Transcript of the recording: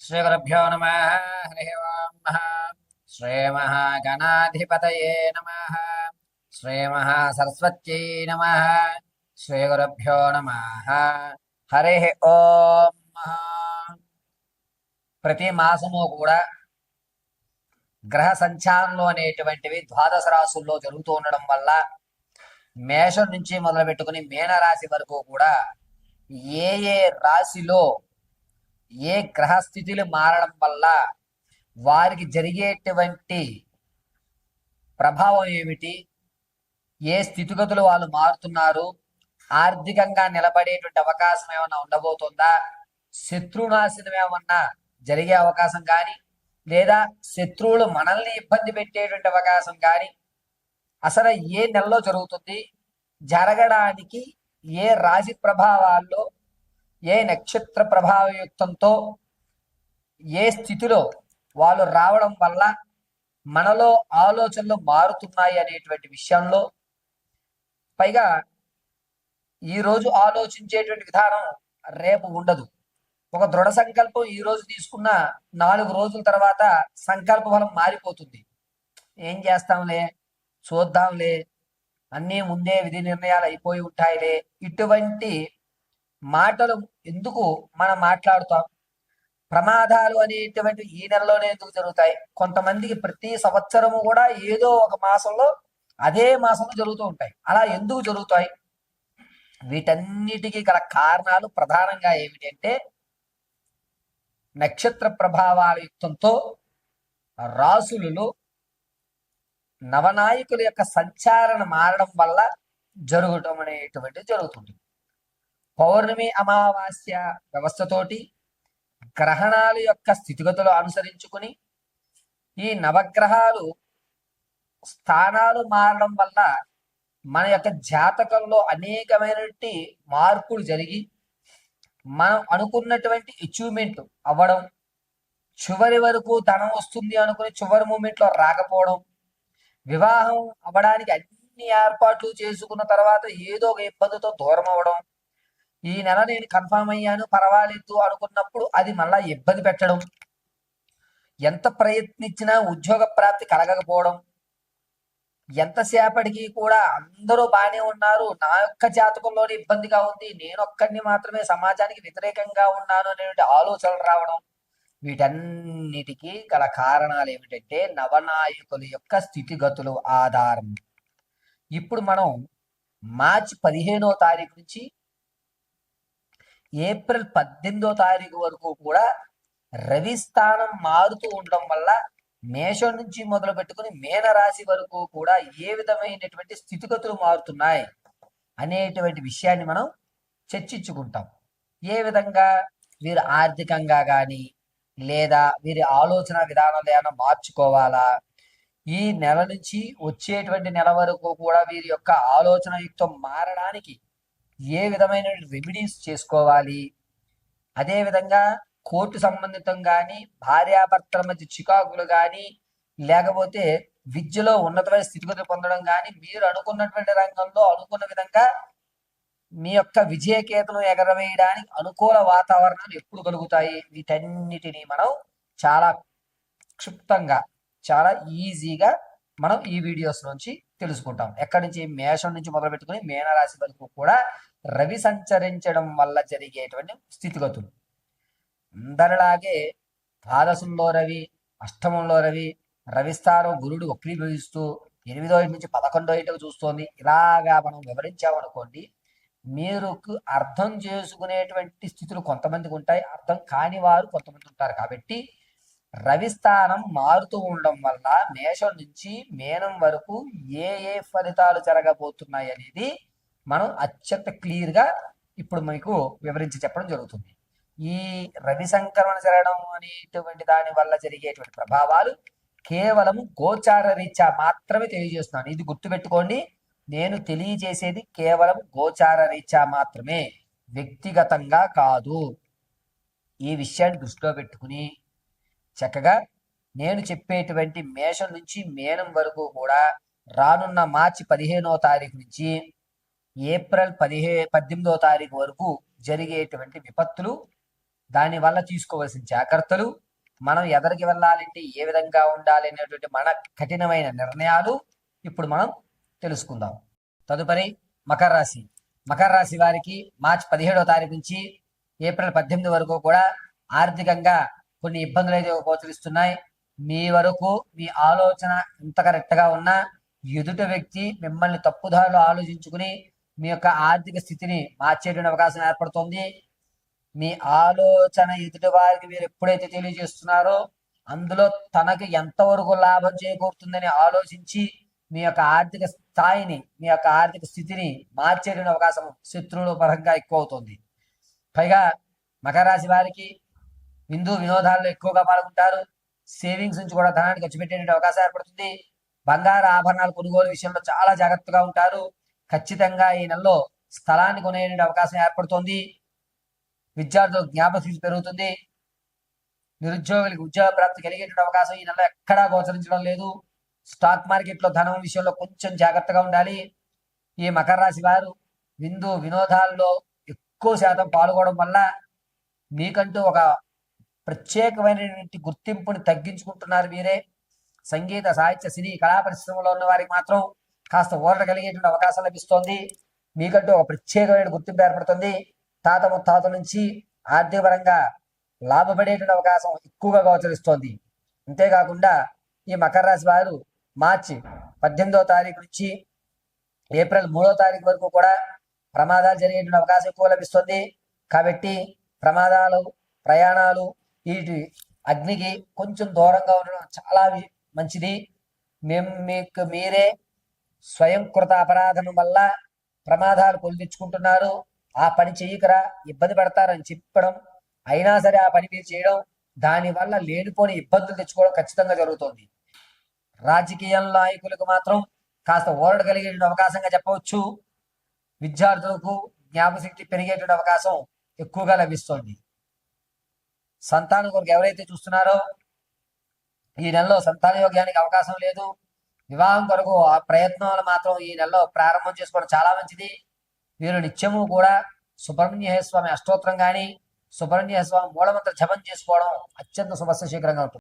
श्रीगुरुभ्यो नमः। हरिः ओम्। श्रीमहागणाधिपतये नमः। श्रीमहासरस्वत्यै नमः। श्रीगुरुभ्यो नमः। हरिः ओम्। ప్రతి మాసము కూడా గ్రహ సంచారంలో అనేటువంటివి ద్వాదశ రాశుల్లో జరుగుతూ ఉండడం వల్ల మేషం నుంచి మొదలు పెట్టుకుని మీనరాశి వరకు కూడా ఏ ఏ రాశిలో ఏ గ్రహస్థితులు మారడం వల్ల వారికి జరిగేటువంటి ప్రభావం ఏమిటి, ఏ స్థితిగతులు వాళ్ళు మారుతున్నారు, ఆర్థికంగా నిలబడేటువంటి అవకాశం ఏమన్నా ఉండబోతుందా, శత్రునాశనం ఏమన్నా జరిగే అవకాశం కానీ, లేదా శత్రువులు మనల్ని ఇబ్బంది పెట్టేటువంటి అవకాశం కానీ అసలు ఏ నెలలో జరుగుతుంది, జరగడానికి ఏ రాశి ప్రభావాల్లో ఏ నక్షత్ర ప్రభావయుక్తంతో ఏ స్థితిలో వాళ్ళు రావడం వల్ల మనలో ఆలోచనలు మారుతున్నాయి అనేటువంటి విషయంలో, పైగా ఈరోజు ఆలోచించేటువంటి విధానం రేపు ఉండదు. ఒక దృఢ సంకల్పం ఈ రోజు తీసుకున్న 4 రోజుల తర్వాత సంకల్ప ఫలం మారిపోతుంది. ఏం చేస్తాంలే, చూద్దాంలే, అన్నీ ముందే విధి నిర్ణయాలు అయిపోయి ఉంటాయిలే, ఇటువంటి మాటలు ఎందుకు మనం మాట్లాడుతాం? ప్రమాదాలు అనేటువంటి ఈ నెలలోనే ఎందుకు జరుగుతాయి? కొంతమందికి ప్రతి సంవత్సరము కూడా ఏదో ఒక మాసంలో అదే మాసంలో జరుగుతూ ఉంటాయి. అలా ఎందుకు జరుగుతాయి? వీటన్నిటికీ గల కారణాలు ప్రధానంగా ఏమిటంటే, నక్షత్ర ప్రభావాల యుక్తంతో రాసులలో నవనాయకుల యొక్క సంచారణ మారడం వల్ల జరగటం అనేటువంటిది జరుగుతుంది. పౌర్ణమి అమావాస్య వ్యవస్థతోటి గ్రహణాల యొక్క స్థితిగతులు అనుసరించుకుని ఈ నవగ్రహాలు స్థానాలు మారడం వల్ల మన యొక్క జాతకంలో అనేకమైనటువంటి మార్పులు జరిగి మనం అనుకున్నటువంటి అచీవ్మెంట్ అవ్వడం, చివరి వరకు ధనం వస్తుంది అనుకుని చివరి మూమెంట్లో రాకపోవడం, వివాహం అవ్వడానికి అన్ని ఏర్పాట్లు చేసుకున్న తర్వాత ఏదో ఒక ఇబ్బందితో దూరం అవ్వడం, ఈ నెల నేను కన్ఫామ్ అయ్యాను పర్వాలేదు అనుకున్నప్పుడు అది మళ్ళా ఇబ్బంది పెట్టడం, ఎంత ప్రయత్నించినా ఉద్యోగ ప్రాప్తి కలగకపోవడం, ఎంతసేపటికి కూడా అందరూ బాగానే ఉన్నారు, నా యొక్క జాతకంలోనే ఇబ్బందిగా ఉంది, నేను ఒక్కడిని మాత్రమే సమాజానికి వ్యతిరేకంగా ఉన్నాను అనేటువంటి ఆలోచనలు రావడం, వీటన్నిటికీ గల కారణాలు ఏమిటంటే నవనాయకుల యొక్క స్థితిగతులు ఆధారం. ఇప్పుడు మనం మార్చి 15వ తారీఖు నుంచి ఏప్రిల్ 18వ తారీఖు వరకు కూడా రవి స్థానం మారుతూ ఉండడం వల్ల మేషం నుంచి మొదలు పెట్టుకుని మీనరాశి వరకు కూడా ఏ విధమైనటువంటి స్థితిగతులు మారుతున్నాయి అనేటువంటి విషయాన్ని మనం చర్చించుకుంటాం. ఏ విధంగా వీరు ఆర్థికంగా కానీ లేదా వీరి ఆలోచన విధానాలు ఏమైనా మార్చుకోవాలా, ఈ నెల నుంచి వచ్చేటువంటి నెల వరకు కూడా వీరి యొక్క ఆలోచన యుక్తం మారడానికి ఏ విధమైన రెమెడీస్ చేసుకోవాలి, అదేవిధంగా కోర్టు సంబంధితం కానీ, భార్యాభర్తల మధ్య చికాకులు కానీ, లేకపోతే విద్యలో ఉన్నతమైన స్థితిగతులు పొందడం కానీ, మీరు అనుకున్నటువంటి రంగంలో అనుకున్న విధంగా మీ యొక్క విజయకేతను ఎగరవేయడానికి అనుకూల వాతావరణాలు ఎప్పుడు కలుగుతాయి, వీటన్నిటినీ మనం చాలా క్షుప్తంగా చాలా ఈజీగా మనం ఈ వీడియోస్ నుంచి తెలుసుకుంటాం. ఎక్కడి నుంచి? మేషం నుంచి మొదలు పెట్టుకుని మీనరాశి వరకు కూడా రవి సంచరించడం వల్ల జరిగేటువంటి స్థితిగతులు. అందరిలాగే ద్వాదశంలో రవి, అష్టమంలో రవి, రవిస్థానం గురుడు వక్రీభవిస్తూ 8వ ఇంటి నుంచి 11వ ఇంటికి చూస్తోంది. ఇలాగా మనం వివరించామనుకోండి, మీరు అర్థం చేసుకునేటువంటి స్థితులు కొంతమందికి ఉంటాయి, అర్థం కాని వారు కొంతమంది ఉంటారు. కాబట్టి రవిస్థానం మారుతూ ఉండడం వల్ల మేషం నుంచి మీనం వరకు ఏ ఏ ఫలితాలు జరగబోతున్నాయి అనేది మనం అత్యంత క్లియర్గా ఇప్పుడు మీకు వివరించి చెప్పడం జరుగుతుంది. ఈ రవి సంక్రమణ జరగడం అనేటువంటి దాని వల్ల జరిగేటువంటి ప్రభావాలు కేవలం గోచార రీత్యా మాత్రమే తెలియజేస్తున్నాను. ఇది గుర్తుపెట్టుకోండి, నేను తెలియజేసేది కేవలం గోచార రీత్యా మాత్రమే, వ్యక్తిగతంగా కాదు. ఈ విషయాన్ని దృష్టిలో పెట్టుకుని చక్కగా నేను చెప్పేటువంటి మేషం నుంచి మీనం వరకు కూడా రానున్న మార్చి 15వ తారీఖు నుంచి ఏప్రిల్ 18వ తారీఖు వరకు జరిగేటువంటి విపత్తులు దానివల్ల తీసుకోవాల్సిన జాగ్రత్తలు, మనం ఎదరికి వెళ్ళాలంటే ఏ విధంగా ఉండాలి అనేటువంటి మన కఠినమైన నిర్ణయాలు ఇప్పుడు మనం తెలుసుకుందాం. తదుపరి మకర రాశి. మకర రాశి వారికి మార్చి 17వ తారీఖు నుంచి ఏప్రిల్ 18 వరకు కూడా ఆర్థికంగా కొన్ని ఇబ్బందులు అయితే గోచరిస్తున్నాయి. మీ వరకు మీ ఆలోచన ఎంత కరెక్ట్గా ఉన్నా ఎదుటి వ్యక్తి మిమ్మల్ని తప్పుదారిలో ఆలోచించుకుని మీ యొక్క ఆర్థిక స్థితిని మార్చేటువంటి అవకాశం ఏర్పడుతుంది. మీ ఆలోచన ఎదుటి వారికి మీరు ఎప్పుడైతే తెలియజేస్తున్నారో అందులో తనకు ఎంతవరకు లాభం చేకూరుతుందని ఆలోచించి మీ యొక్క ఆర్థిక స్థాయిని, మీ యొక్క ఆర్థిక స్థితిని మార్చేటువంటి అవకాశం శత్రువుల పరంగా ఎక్కువ అవుతుంది. పైగా మకర రాశి వారికి విందు వినోదాల్లో ఎక్కువగా పాల్గొంటారు. సేవింగ్స్ నుంచి కూడా ధనాన్ని ఖర్చు పెట్టేటువంటి అవకాశం ఏర్పడుతుంది. బంగారు ఆభరణాలు కొనుగోలు విషయంలో చాలా జాగ్రత్తగా ఉంటారు. ఖచ్చితంగా ఈ నెలలో స్థలాన్ని కొనేటువంటి అవకాశం ఏర్పడుతుంది. విద్యార్థులకు జ్ఞాపకశక్తి పెరుగుతుంది. నిరుద్యోగులకు ఉద్యోగ ప్రాప్తి కలిగేటువంటి అవకాశం ఈ నెలలో ఎక్కడా గోచరించడం లేదు. స్టాక్ మార్కెట్లో ధనం విషయంలో కొంచెం జాగ్రత్తగా ఉండాలి. ఈ మకర రాశి వారు విందు వినోదాల్లో ఎక్కువ శాతం పాల్గొనడం వల్ల మీకంటూ ఒక ప్రత్యేకమైనటువంటి గుర్తింపుని తగ్గించుకుంటున్నారు మీరే. సంగీత సాహిత్య సినీ కళా పరిశ్రమలో ఉన్న వారికి మాత్రం కాస్త ఊరట కలిగేటువంటి అవకాశం లభిస్తోంది. మీకంటూ ఒక ప్రత్యేకమైన గుర్తింపు ఏర్పడుతుంది. తాత ముత్తాత నుంచి ఆర్థిక పరంగా లాభపడేటువంటి అవకాశం ఎక్కువగా గోచరిస్తోంది. అంతేకాకుండా ఈ మకర రాశి వారు మార్చి 18వ తారీఖు నుంచి ఏప్రిల్ 3వ తారీఖు వరకు కూడా ప్రమాదాలు జరిగేటువంటి అవకాశం ఎక్కువ లభిస్తుంది. కాబట్టి ప్రమాదాలు, ప్రయాణాలు, వీటి అగ్నికి కొంచెం దూరంగా ఉండడం చాలా మంచిది. మీకు మీరే స్వయంకృత అపరాధం వల్ల ప్రమాదాలు కొని తెచ్చుకుంటున్నారు. ఆ పని చేయకరా, ఇబ్బంది పడతారని చెప్పడం, అయినా సరే ఆ పని మీరు చేయడం, దానివల్ల లేనిపోని ఇబ్బందులు తెచ్చుకోవడం ఖచ్చితంగా జరుగుతుంది. రాజకీయ నాయకులకు మాత్రం కాస్త ఊరట కలిగేటువంటి అవకాశంగా చెప్పవచ్చు. విద్యార్థులకు జ్ఞాపశక్తి పెరిగేటువంటి అవకాశం ఎక్కువగా లభిస్తుంది. సంతానం కొరకు ఎవరైతే చూస్తున్నారో ఈ నెలలో సంతాన యోగ్యానికి అవకాశం లేదు. వివాహం కొరకు ఆ ప్రయత్నాలు మాత్రం ఈ నెలలో ప్రారంభం చేసుకోవడం చాలా మంచిది. వీరు నిత్యము కూడా సుబ్రహ్మణ్య స్వామి అష్టోత్తరం కానీ, సుబ్రహ్మణ్య స్వామి మూలమంత్ర జపం చేసుకోవడం అత్యంత శుభశీఘ్రంగా ఉంటుంది.